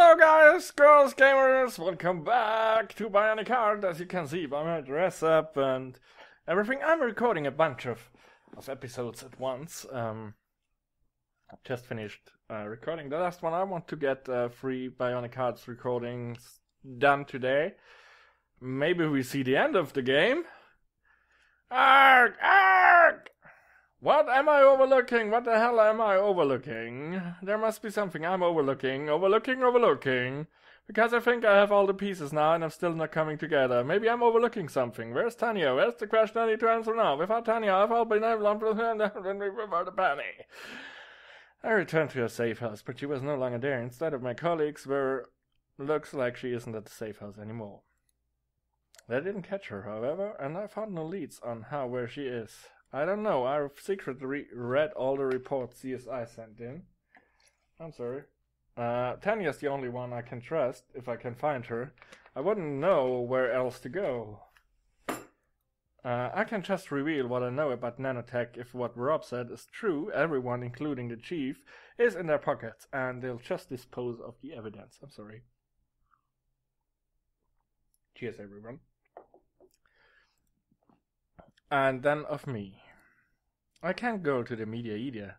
Hello guys, girls, gamers, welcome back to Bionic Heart. As you can see by my dress up and everything, I'm recording a bunch of episodes at once. I've just finished recording the last one. I want to get 3 Bionic Hearts recordings done today. Maybe we see the end of the game. Arg! Arg! What am I overlooking? What the hell am I overlooking? There must be something I'm overlooking. Overlooking. Because I think I have all the pieces now and I'm still not coming together. Maybe I'm overlooking something. Where's Tanya? Where's the question I need to answer now? Without Tanya, I've all been able to then we without a penny. I returned to her safe house, but she was no longer there. Instead of my colleagues looks like she isn't at the safe house anymore. They didn't catch her, however, and I found no leads on where she is. I don't know. I secretly read all the reports CSI sent in. I'm sorry. Tanya's the only one I can trust if I can find her. I wouldn't know where else to go. I can just reveal what I know about nanotech. If what Rob said is true, everyone, including the chief, is in their pockets, and they'll just dispose of the evidence. I'm sorry. Cheers, everyone. And then of me. I can't go to the media either.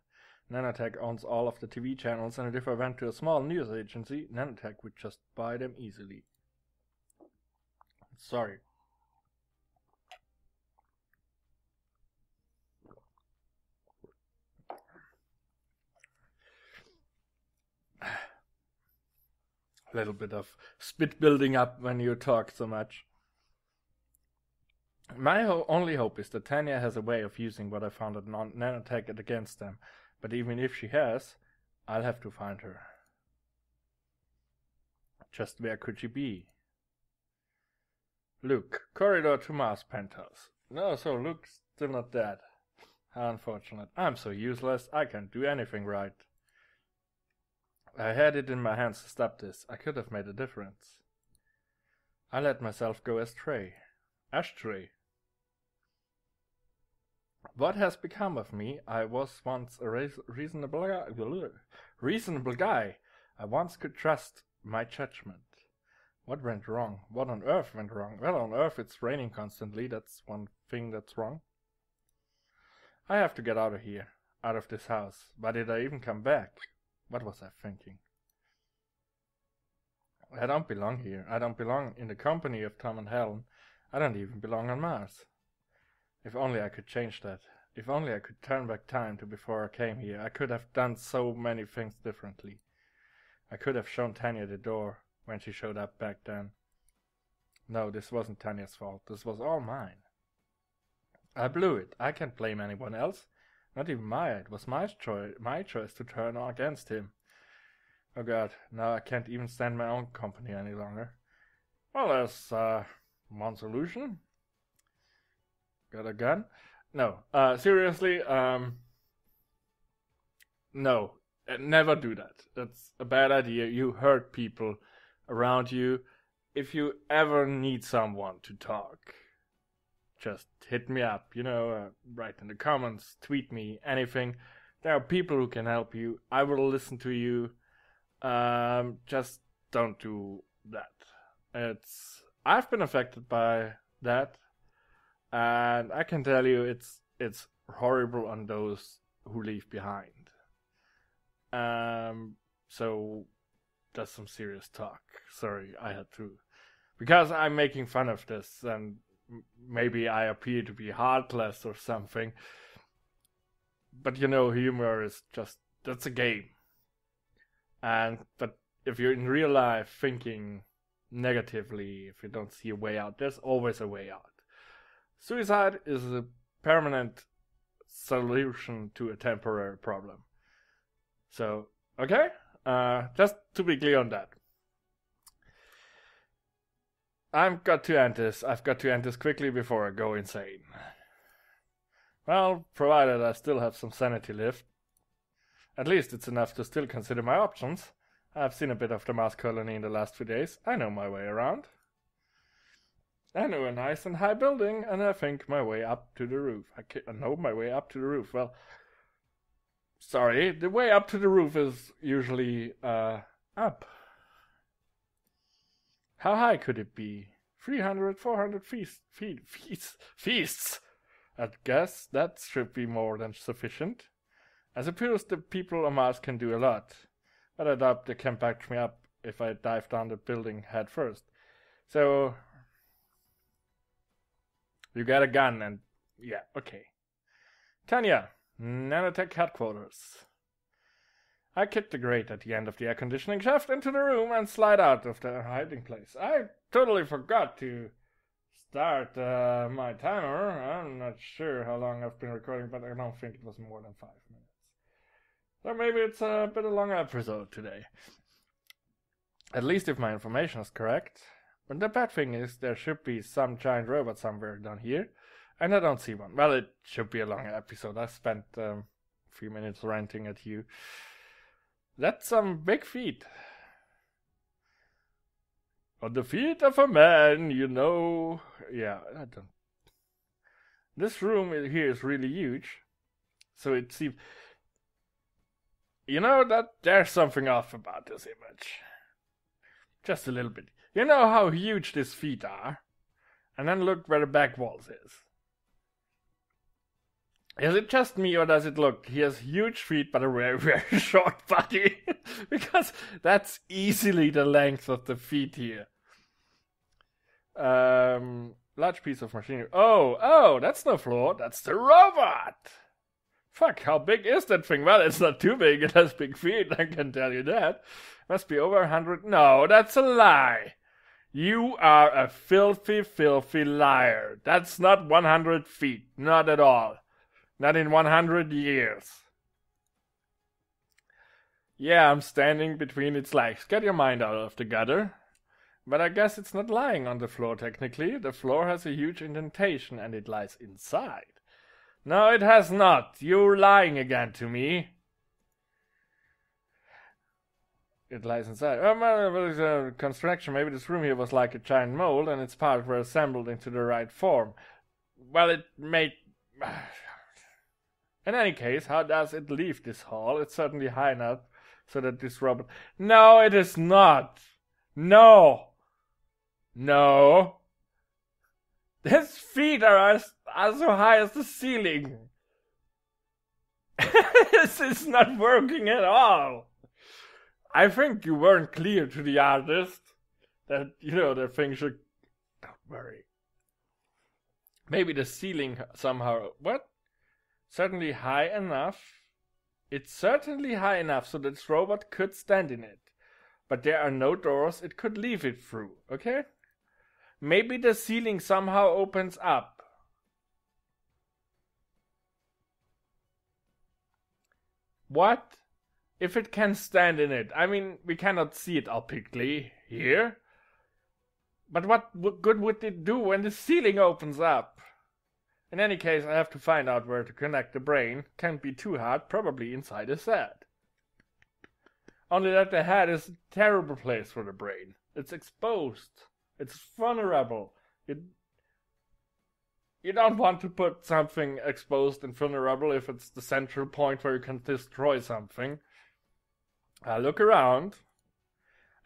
Nanotech owns all of the TV channels, and if I went to a small news agency, Nanotech would just buy them easily. Sorry. A little bit of spit building up when you talk so much. My only hope is that Tanya has a way of using what I found at Nanotech against them. But even if she has, I'll have to find her. Just where could she be? Luke, corridor to Mars penthouse. No, so Luke's still not dead. How unfortunate. I'm so useless, I can't do anything right. I had it in my hands to stop this. I could have made a difference. I let myself go astray. Ashtray. What has become of me? I was once a reasonable guy. I once could trust my judgment. What went wrong? What on earth went wrong? Well, on Earth it's raining constantly. That's one thing that's wrong. I have to get out of here. Out of this house. Why did I even come back? What was I thinking? I don't belong here. I don't belong in the company of Tom and Helen. I don't even belong on Mars. If only I could change that. If only I could turn back time to before I came here. I could have done so many things differently. I could have shown Tanya the door when she showed up back then. No, this wasn't Tanya's fault. This was all mine. I blew it. I can't blame anyone else. Not even Maya. It was my choice to turn against him. Oh god, now I can't even stand my own company any longer. Well, there's one solution. Got a gun? No. Seriously, no. Never do that. That's a bad idea. You hurt people around you. If you ever need someone to talk, just hit me up. Write in the comments, tweet me, anything. There are people who can help you. I will listen to you. Just don't do that. I've been affected by that. And I can tell you it's horrible on those who leave behind. So that's some serious talk. Sorry, I had to. Because I'm making fun of this and maybe I appear to be heartless or something. But humor is that's a game. But if you're in real life thinking negatively, if you don't see a way out, there's always a way out. Suicide is a permanent solution to a temporary problem. So, okay? Just to be clear on that. I've got to end this quickly before I go insane. Well, provided I still have some sanity left. At least it's enough to still consider my options. I've seen a bit of the Mars colony in the last few days. I know my way around. I know a nice and high building, and I think my way up to the roof. I know my way up to the roof. Well, sorry, the way up to the roof is usually up. How high could it be? 300, 400 feasts. I guess that should be more than sufficient. I suppose the people on Mars can do a lot, but I doubt they can back me up if I dive down the building head first. So, you got a gun and, yeah, okay. Tanya, Nanotech headquarters. I kick the grate at the end of the air conditioning shaft into the room and slide out of the hiding place. I totally forgot to start my timer. I'm not sure how long I've been recording, but I don't think it was more than 5 minutes. So maybe it's a bit of a long episode today. At least if my information is correct. But the bad thing is there should be some giant robot somewhere down here, and I don't see one. Well, it should be a long episode. I spent a few minutes ranting at you. That's some big feet. On the feet of a man, you know. Yeah, I don't. This room here is really huge. So it seems. You know that there's something off about this image. Just a little bit. You know how huge these feet are? And then look where the back walls is. Is it just me, or does it look he has huge feet but a very, very short body? Because that's easily the length of the feet here. Large piece of machinery. Oh, that's no floor. That's the robot. Fuck, how big is that thing? Well, it's not too big. It has big feet, I can tell you that. Must be over 100. No, that's a lie. You are a filthy, filthy liar. That's not 100 feet. Not at all. Not in 100 years. Yeah, I'm standing between its legs. Get your mind out of the gutter. But I guess it's not lying on the floor technically. The floor has a huge indentation and it lies inside. No, it has not. You're lying again to me. It lies inside. Construction. Maybe this room here was like a giant mold and its parts were assembled into the right form. Well, it may... In any case, how does it leave this hall? It's certainly high enough so that this robot... No, it is not. No. His feet are so high as the ceiling. This is not working at all. I think you weren't clear to the artist that, the thing should... Don't worry. Maybe the ceiling somehow... What? Certainly high enough. It's certainly high enough so that this robot could stand in it. But there are no doors it could leave it through, okay? Maybe the ceiling somehow opens up. What? If it can stand in it. I mean, we cannot see it optically here. But what good would it do when the ceiling opens up? In any case, I have to find out where to connect the brain. Can't be too hard, probably inside his head. Only that the head is a terrible place for the brain. It's exposed. It's vulnerable. You don't want to put something exposed and vulnerable if it's the central point where you can destroy something. I look around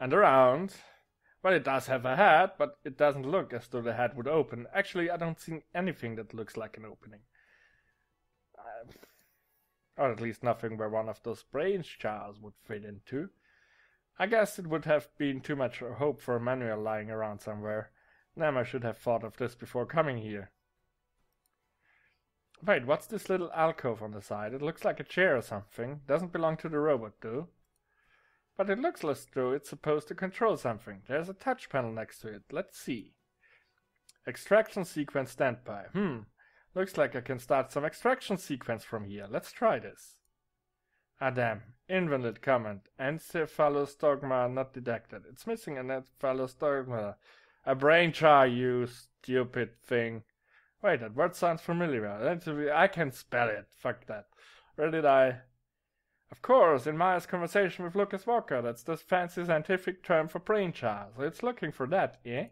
and around. Well, it does have a head, but it doesn't look as though the head would open. Actually, I don't see anything that looks like an opening. Or at least nothing where one of those brain jars would fit into. I guess it would have been too much hope for a manual lying around somewhere. Damn, I should have thought of this before coming here. Wait, what's this little alcove on the side? It looks like a chair or something. Doesn't belong to the robot, though. But it looks as though it's supposed to control something. There's a touch panel next to it. Let's see. Extraction sequence standby. Looks like I can start some extraction sequence from here. Let's try this. Ah damn. Invalid comment. Encephalostogma not detected. It's missing an encephalostogma. A brain jar, you stupid thing. Wait, that word sounds familiar. I can spell it. Fuck that. Where did I... Of course, in Maya's conversation with Lucas Walker, that's the fancy scientific term for brain jar. So it's looking for that, eh?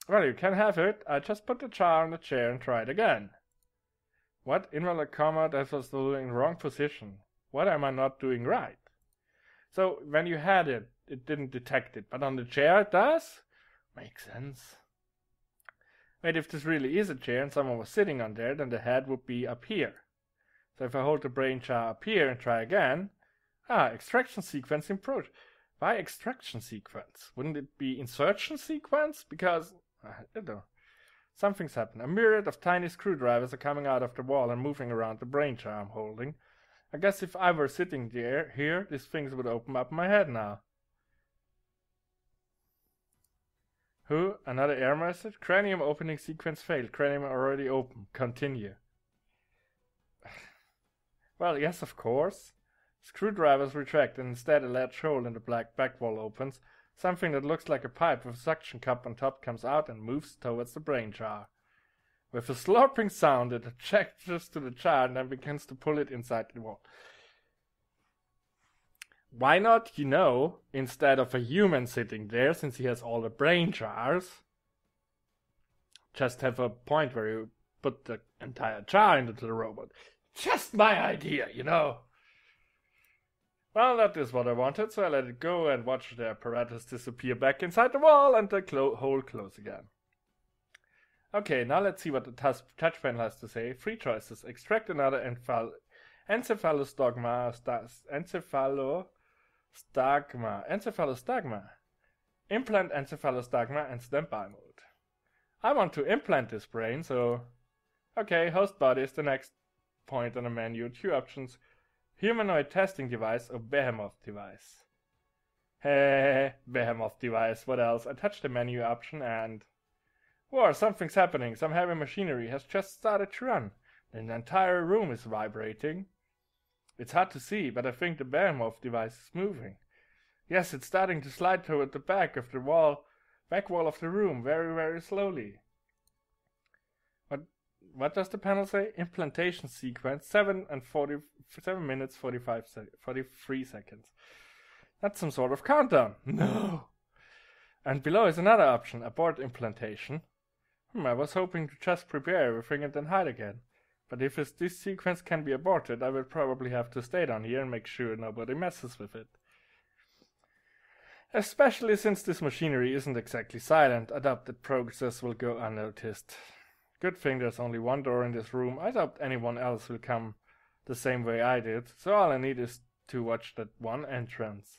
Well, you can have it. I just put the jar on the chair and try it again. What? Invalid comma, that was in the wrong position. What am I not doing right? So, when you had it, it didn't detect it, but on the chair it does? Makes sense. Wait, if this really is a chair and someone was sitting on there, then the head would be up here. So if I hold the brain jar up here and try again... extraction sequence improved. Why extraction sequence? Wouldn't it be insertion sequence? Because... I don't know. Something's happened. A myriad of tiny screwdrivers are coming out of the wall and moving around the brain jar I'm holding. I guess if I were sitting here, these things would open up my head now. Who? Another error message? Cranium opening sequence failed. Cranium already open. Continue. Well, yes, of course. Screwdrivers retract and instead a latch hole in the black back wall opens. Something that looks like a pipe with a suction cup on top comes out and moves towards the brain jar. With a slurping sound, it attaches to the jar and then begins to pull it inside the wall. Why not, instead of a human sitting there, since he has all the brain jars, just have a point where you put the entire jar into the robot? Just my idea, Well, that is what I wanted, so I let it go and watch the apparatus disappear back inside the wall and the hole close again. Okay, now let's see what the touch panel has to say. 3 choices. Extract another encephalostagma. Implant encephalostagma and standby mode. I want to implant this brain, so... Okay, host body is the next point on the menu. 2 options. Humanoid testing device or behemoth device. Hey, behemoth device, what else? I touch the menu option and... Whoa, something's happening. Some heavy machinery has just started to run. And the entire room is vibrating. It's hard to see, but I think the behemoth device is moving. Yes, it's starting to slide toward the back wall of the room, very, very slowly. What does the panel say? Implantation sequence, 7 minutes 43 seconds. That's some sort of countdown. No! And below is another option, abort implantation. I was hoping to just prepare everything and then hide again. But if this sequence can be aborted, I will probably have to stay down here and make sure nobody messes with it. Especially since this machinery isn't exactly silent, adapted progress will go unnoticed. Good thing there's only one door in this room. I doubt anyone else will come the same way I did, so all I need is to watch that one entrance.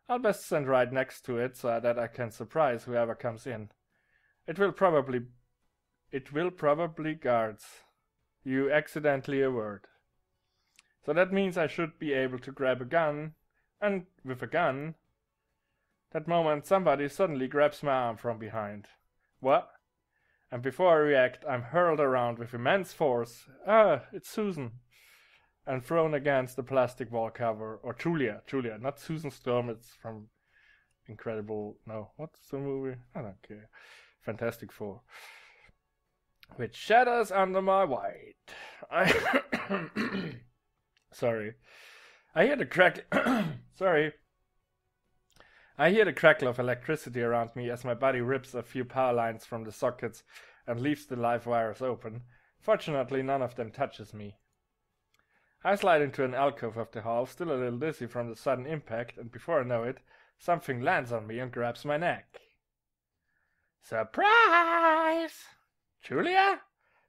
I'll best stand right next to it so that I can surprise whoever comes in. It will probably guards you accidentally a word. So that means I should be able to grab a gun, and with a gun, that moment somebody suddenly grabs my arm from behind. What? And before I react, I'm hurled around with immense force. It's Susan. And thrown against the plastic wall cover. Or Julia, not Susan Storm, it's from Incredible... No, what's the movie? I don't care. Fantastic Four. Which shatters under my weight. Sorry. I hear the crackle of electricity around me as my body rips a few power lines from the sockets and leaves the live wires open. Fortunately, none of them touches me. I slide into an alcove of the hall, still a little dizzy from the sudden impact, and before I know it, something lands on me and grabs my neck. Surprise! Julia?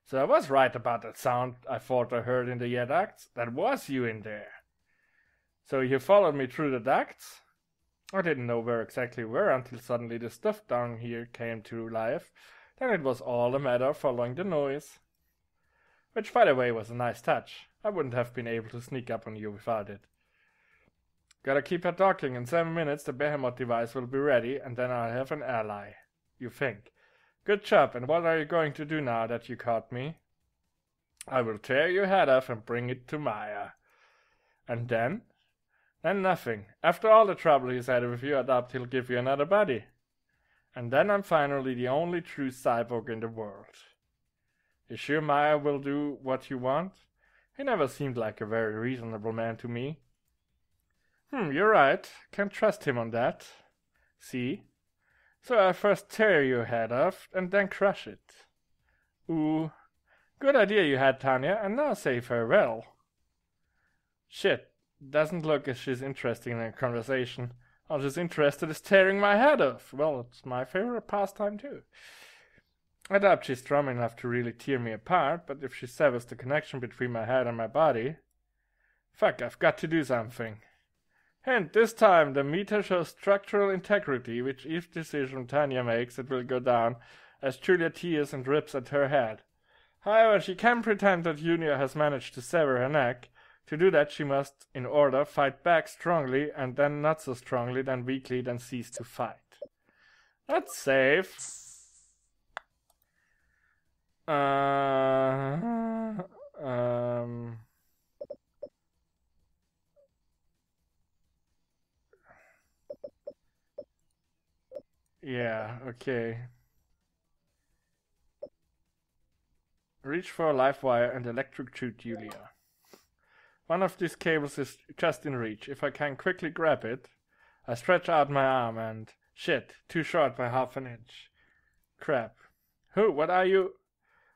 So I was right about that sound I thought I heard in the air ducts. That was you in there. So you followed me through the ducts? I didn't know where exactly were until suddenly the stuff down here came to life. Then it was all a matter of following the noise. Which, by the way, was a nice touch. I wouldn't have been able to sneak up on you without it. Gotta keep her talking. In 7 minutes the behemoth device will be ready, and then I'll have an ally. You think. Good job, and what are you going to do now that you caught me? I will tear your head off and bring it to Maya. And then? Then nothing. After all the trouble he's had with you, I doubt he'll give you another body. And then I'm finally the only true cyborg in the world. You sure Maya will do what you want? He never seemed like a very reasonable man to me. You're right. Can't trust him on that. See? So I first tear your head off and then crush it. Ooh. Good idea you had, Tanya, and now say farewell. Shit. Doesn't look as she's interested in a conversation. All she's interested is tearing my head off. Well, it's my favorite pastime too. I doubt she's strong enough to really tear me apart, but if she severs the connection between my head and my body... Fuck, I've got to do something. Hint, this time the meter shows structural integrity, which each decision Tanya makes it will go down, as Julia tears and rips at her head. However, she can pretend that Junior has managed to sever her neck. To do that she must, in order, fight back strongly, and then not so strongly, then weakly, then cease to fight. That's safe. Yeah, okay. Reach for a live wire and electrocute Julia. One of these cables is just in reach. If I can quickly grab it, I stretch out my arm and... Shit, too short by half an inch. Crap. Who, what are you?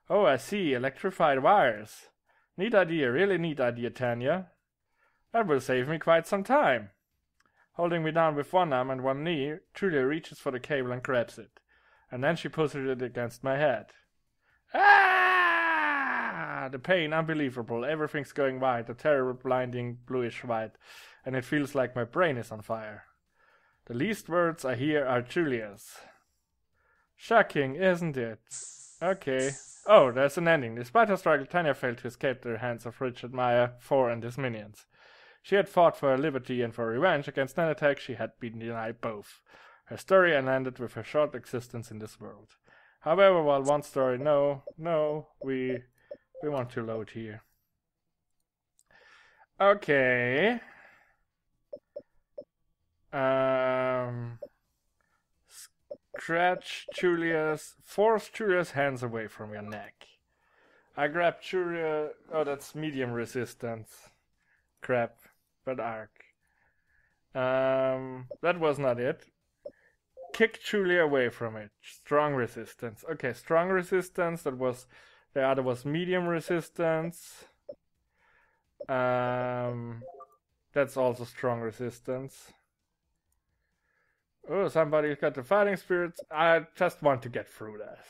Oh, I see, electrified wires. Neat idea, really neat idea, Tanya. That will save me quite some time. Holding me down with one arm and one knee, Julia reaches for the cable and grabs it. And then she pushes it against my head. Ah! The pain, unbelievable. Everything's going white, a terrible blinding bluish white, and it feels like my brain is on fire. The least words I hear are Julia's. Shocking, isn't it? Okay. Oh, there's an ending. Despite her struggle, Tanya failed to escape the hands of Richard Meyer, Four, and his minions. She had fought for her liberty and for revenge against an attack she had been denied both. Her story ended with her short existence in this world. However, while one story, we want to load here. Okay. Force Julia's hands away from your neck. I grab Julia. Oh, that's medium resistance. Crap, but arc. That was not it. Kick Julia away from it. Strong resistance. Okay, strong resistance. That was the other was medium resistance. That's also strong resistance. Oh, somebody's got the fighting spirits. I just want to get through that.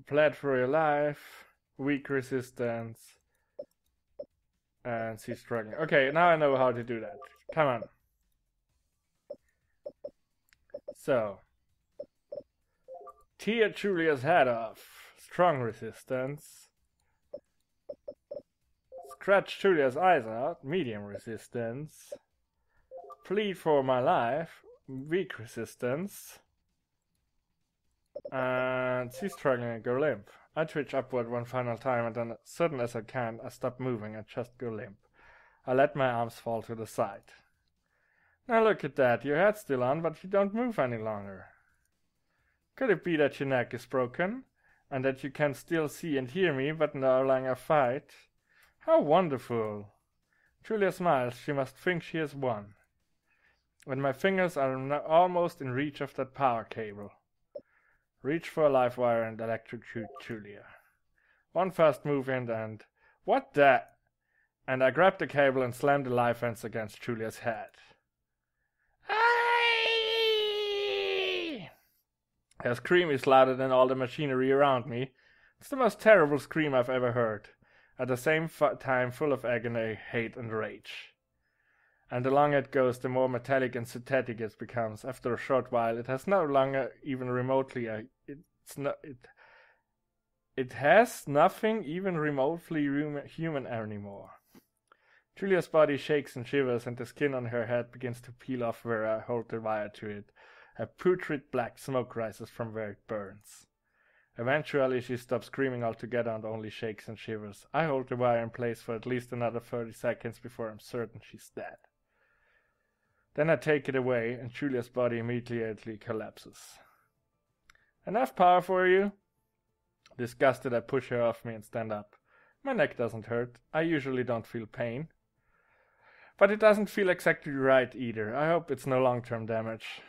Pledge for your life. Weak resistance. And she's struggling. Okay, now I know how to do that. Come on. So. Tear Julia's head off. Strong resistance. Scratch Julia's eyes out. Medium resistance. Plead for my life. Weak resistance. And she's struggling and go limp. I twitch upward one final time and then, as sudden as I can, I stop moving and just go limp. I let my arms fall to the side. Now look at that, your head's still on, but you don't move any longer. Could it be that your neck is broken, and that you can still see and hear me, but no longer fight? How wonderful! Julia smiles, she must think she has won. And my fingers are almost in reach of that power cable. Reach for a live wire and electrocute Julia. One fast move in and... What the... And I grab the cable and slam the live ends against Julia's head. Aye! Her scream is louder than all the machinery around me. It's the most terrible scream I've ever heard. At the same time full of agony, hate and rage. And the longer it goes, the more metallic and synthetic it becomes. After a short while, it has no longer even remotely it has nothing even remotely human anymore. Julia's body shakes and shivers, and the skin on her head begins to peel off where I hold the wire to it. A putrid black smoke rises from where it burns. Eventually, she stops screaming altogether and only shakes and shivers. I hold the wire in place for at least another 30 seconds before I'm certain she's dead. Then I take it away, and Julia's body immediately collapses. Enough power for you? Disgusted, I push her off me and stand up. My neck doesn't hurt. I usually don't feel pain. But it doesn't feel exactly right either. I hope it's no long-term damage.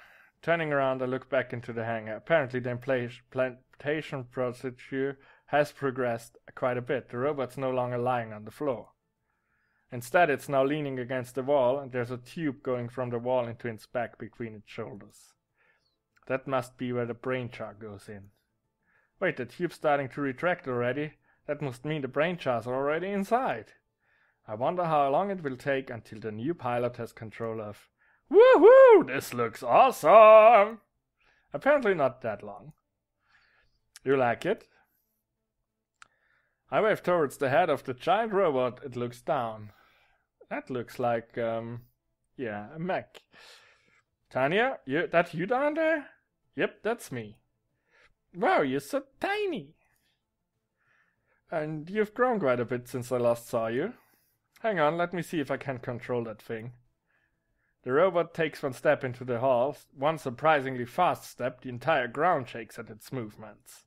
Turning around, I look back into the hangar. Apparently the implantation procedure has progressed quite a bit. The robot's no longer lying on the floor. Instead, it's now leaning against the wall, and there's a tube going from the wall into its back between its shoulders. That must be where the brain jar goes in. Wait, the tube's starting to retract already? That must mean the brain jars are already inside. I wonder how long it will take until the new pilot has control of... Woohoo! This looks awesome! Apparently not that long. You like it? I wave towards the head of the giant robot. It looks down. That looks like, a mech. Tanya, that you down there? Yep, that's me. Wow, you're so tiny. And you've grown quite a bit since I last saw you. Hang on, let me see if I can control that thing. The robot takes one step into the hall. One surprisingly fast step, the entire ground shakes at its movements.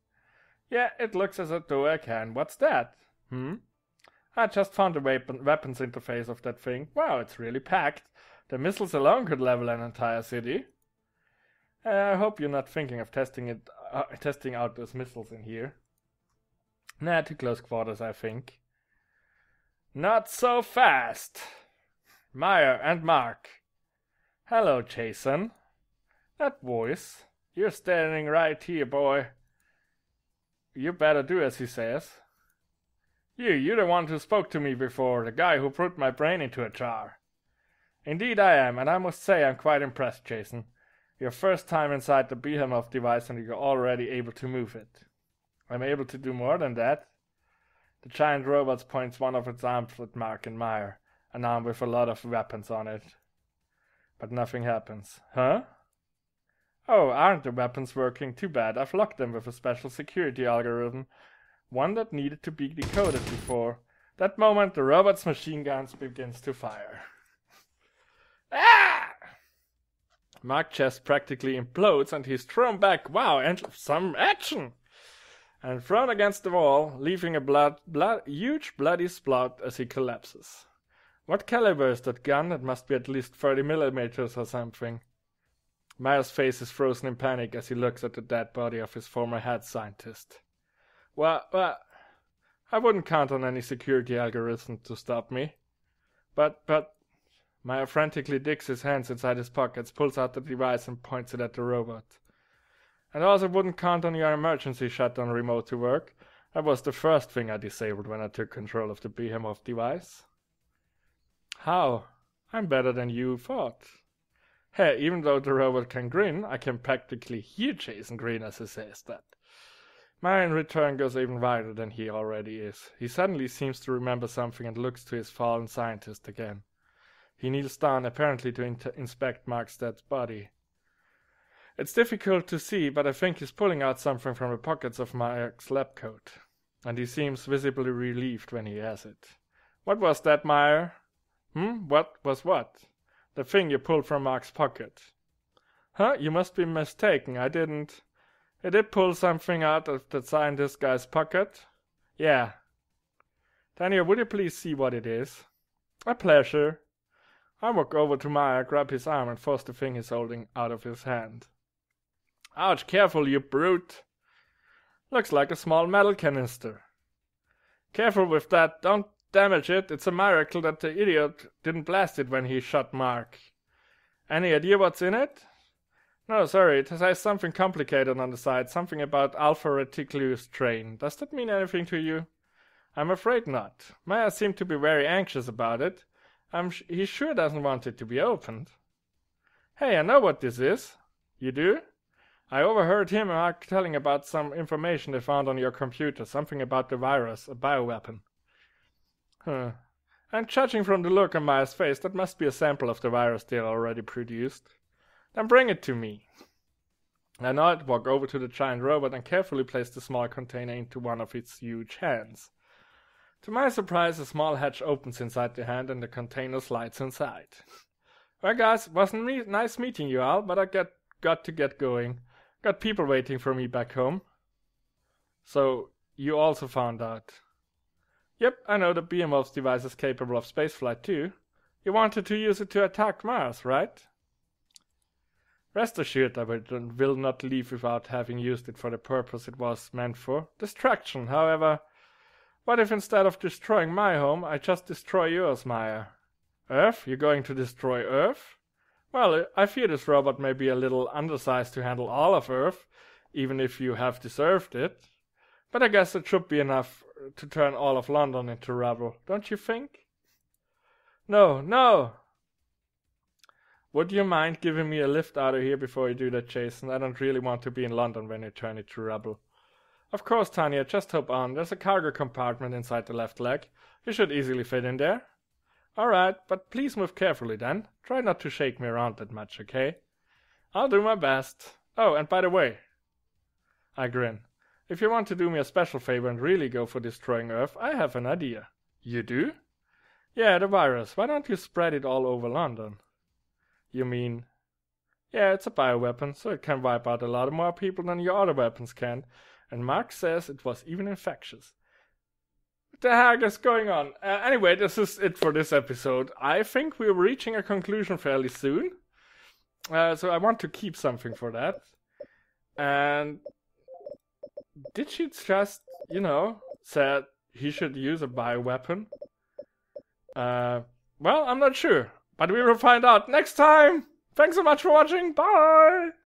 Yeah, it looks as though I can. What's that? I just found the weapons interface of that thing. Wow, it's really packed. The missiles alone could level an entire city. I hope you're not thinking of testing out those missiles in here. Nah, too close quarters, I think. Not so fast. Meyer and Mark. Hello, Jason. That voice. You're standing right here, boy. You better do as he says. You're the one who spoke to me before, the guy who put my brain into a jar. Indeed I am, and I must say I'm quite impressed, Jason. Your first time inside the Behemoth device and you're already able to move it. I'm able to do more than that. The giant robot points one of its arms at Mark and Meyer, an arm with a lot of weapons on it. But nothing happens. Huh? Oh, aren't the weapons working? Too bad. I've locked them with a special security algorithm. One that needed to be decoded before. That moment, the robot's machine guns begins to fire. Ah! Mark's chest practically implodes and he's thrown back. Wow, and some action! And thrown against the wall, leaving a huge bloody spot as he collapses. What caliber is that gun? It must be at least 30 millimeters or something. Meyer's face is frozen in panic as he looks at the dead body of his former head scientist. Well, I wouldn't count on any security algorithm to stop me. But, Meyer frantically digs his hands inside his pockets, pulls out the device and points it at the robot. And I also wouldn't count on your emergency shutdown remote to work. That was the first thing I disabled when I took control of the Behemoth device. How? I'm better than you thought. Hey, even though the robot can grin, I can practically hear Jason grin as he says that. Meyer in return goes even wider than he already is. He suddenly seems to remember something and looks to his fallen scientist again. He kneels down, apparently to inspect Mark's dead body. It's difficult to see, but I think he's pulling out something from the pockets of Mark's lab coat. And he seems visibly relieved when he has it. What was that, Meyer? What was what? The thing you pulled from Mark's pocket. Huh? You must be mistaken. I didn't. He did pull something out of the scientist guy's pocket? Yeah. Daniel, would you please see what it is? A pleasure. I walk over to Meyer, grab his arm, and force the thing he's holding out of his hand. Ouch, careful, you brute. Looks like a small metal canister. Careful with that, don't damage it. It's a miracle that the idiot didn't blast it when he shot Mark. Any idea what's in it? No, sorry, it has something complicated on the side, something about alpha reticulus strain. Does that mean anything to you? I'm afraid not. Meyer seemed to be very anxious about it. He sure doesn't want it to be opened. Hey, I know what this is. You do? I overheard him and Mark telling about some information they found on your computer, something about the virus, a bioweapon. And judging from the look on Meyer's face, that must be a sample of the virus they already produced. Then bring it to me. I nod, walk over to the giant robot and carefully place the small container into one of its huge hands. To my surprise, a small hatch opens inside the hand and the container slides inside. Well guys, wasn't nice meeting you all, but I got to get going. Got people waiting for me back home. So, you also found out. Yep, I know the Behemoth device is capable of spaceflight too. You wanted to use it to attack Mars, right? Rest assured I will not leave without having used it for the purpose it was meant for. Destruction, however. What if instead of destroying my home, I just destroy yours, Maya? Earth? You're going to destroy Earth? Well, I fear this robot may be a little undersized to handle all of Earth, even if you have deserved it. But I guess it should be enough to turn all of London into rubble, don't you think? No, no! Would you mind giving me a lift out of here before you do that, Jason? I don't really want to be in London when you turn it to rubble. Of course, Tanya, just hop on. There's a cargo compartment inside the left leg. You should easily fit in there. Alright, but please move carefully then. Try not to shake me around that much, okay? I'll do my best. Oh, and by the way, I grin. If you want to do me a special favor and really go for destroying Earth, I have an idea. You do? Yeah, the virus. Why don't you spread it all over London? You mean... Yeah, it's a bioweapon, so it can wipe out a lot more people than your other weapons can. And Mark says it was even infectious. What the heck is going on? Anyway, this is it for this episode. I think we're reaching a conclusion fairly soon. So I want to keep something for that. And... did she just, said he should use a bioweapon? Well, I'm not sure. But we will find out next time! Thanks so much for watching, bye!